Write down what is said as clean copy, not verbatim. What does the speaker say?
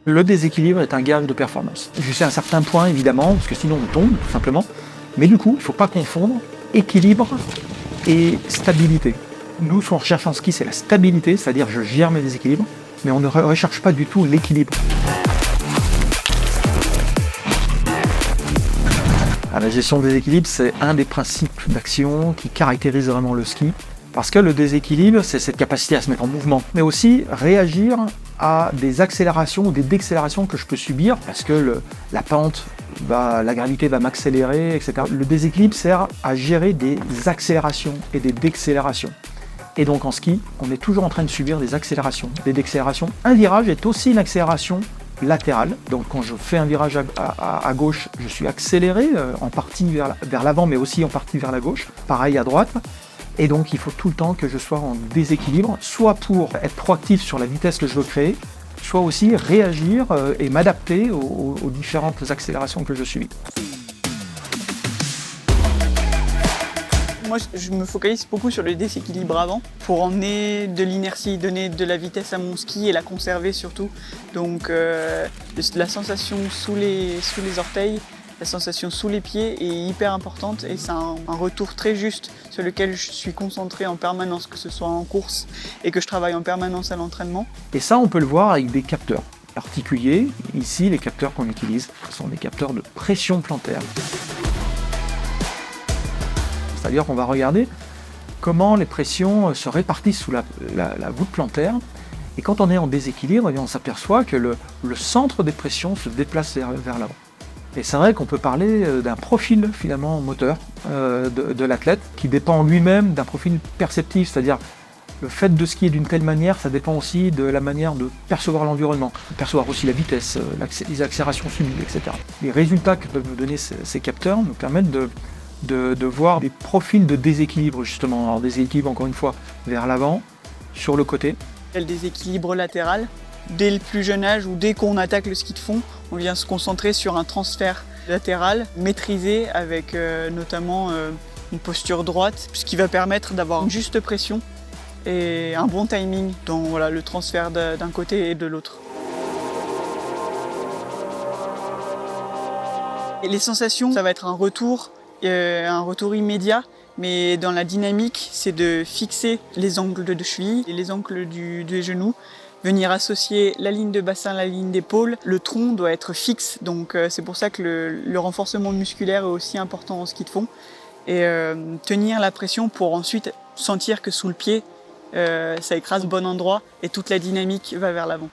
Le déséquilibre est un gage de performance. Jusqu'à un certain point, évidemment, parce que sinon on tombe, tout simplement. Mais du coup, il ne faut pas confondre équilibre et stabilité. Nous, ce qu'on recherche en ski, c'est la stabilité, c'est-à-dire je gère mes déséquilibres, mais on ne recherche pas du tout l'équilibre. La gestion des déséquilibres, c'est un des principes d'action qui caractérise vraiment le ski. Parce que le déséquilibre, c'est cette capacité à se mettre en mouvement, mais aussi réagir à des accélérations ou des décélérations que je peux subir, parce que la pente, la gravité va m'accélérer, etc. Le déséquilibre sert à gérer des accélérations et des décélérations. Et donc en ski, on est toujours en train de subir des accélérations, des décélérations. Un virage est aussi une accélération latérale. Donc quand je fais un virage à gauche, je suis accéléré en partie vers l'avant, mais aussi en partie vers la gauche. Pareil à droite. Et donc il faut tout le temps que je sois en déséquilibre, soit pour être proactif sur la vitesse que je veux créer, soit aussi réagir et m'adapter aux différentes accélérations que je subis. Moi, je me focalise beaucoup sur le déséquilibre avant pour emmener de l'inertie, donner de la vitesse à mon ski et la conserver surtout. Donc la sensation sous les orteils, la sensation sous les pieds est hyper importante et c'est un retour très juste sur lequel je suis concentré en permanence, que ce soit en course et que je travaille en permanence à l'entraînement. Et ça, on peut le voir avec des capteurs particuliers. Ici, les capteurs qu'on utilise sont des capteurs de pression plantaire. C'est-à-dire qu'on va regarder comment les pressions se répartissent sous la voûte plantaire. Et quand on est en déséquilibre, on s'aperçoit que le centre des pressions se déplace vers l'avant. Et c'est vrai qu'on peut parler d'un profil finalement moteur de l'athlète qui dépend lui-même d'un profil perceptif, c'est-à-dire le fait de skier d'une telle manière, ça dépend aussi de la manière de percevoir l'environnement, de percevoir aussi la vitesse, les accélérations subies, etc. Les résultats que peuvent nous donner ces capteurs nous permettent de voir des profils de déséquilibre justement. Alors déséquilibre encore une fois vers l'avant, sur le côté. Il y a le déséquilibre latéral. Dès le plus jeune âge ou dès qu'on attaque le ski de fond, on vient se concentrer sur un transfert latéral maîtrisé avec notamment une posture droite, ce qui va permettre d'avoir une juste pression et un bon timing dans le transfert d'un côté et de l'autre. Et les sensations, ça va être un retour immédiat, mais dans la dynamique, c'est de fixer les angles de cheville et les angles des genoux, venir associer la ligne de bassin, la ligne d'épaule. Le tronc doit être fixe, donc c'est pour ça que le renforcement musculaire est aussi important en ski de fond. Et tenir la pression pour ensuite sentir que sous le pied, ça écrase au bon endroit et toute la dynamique va vers l'avant.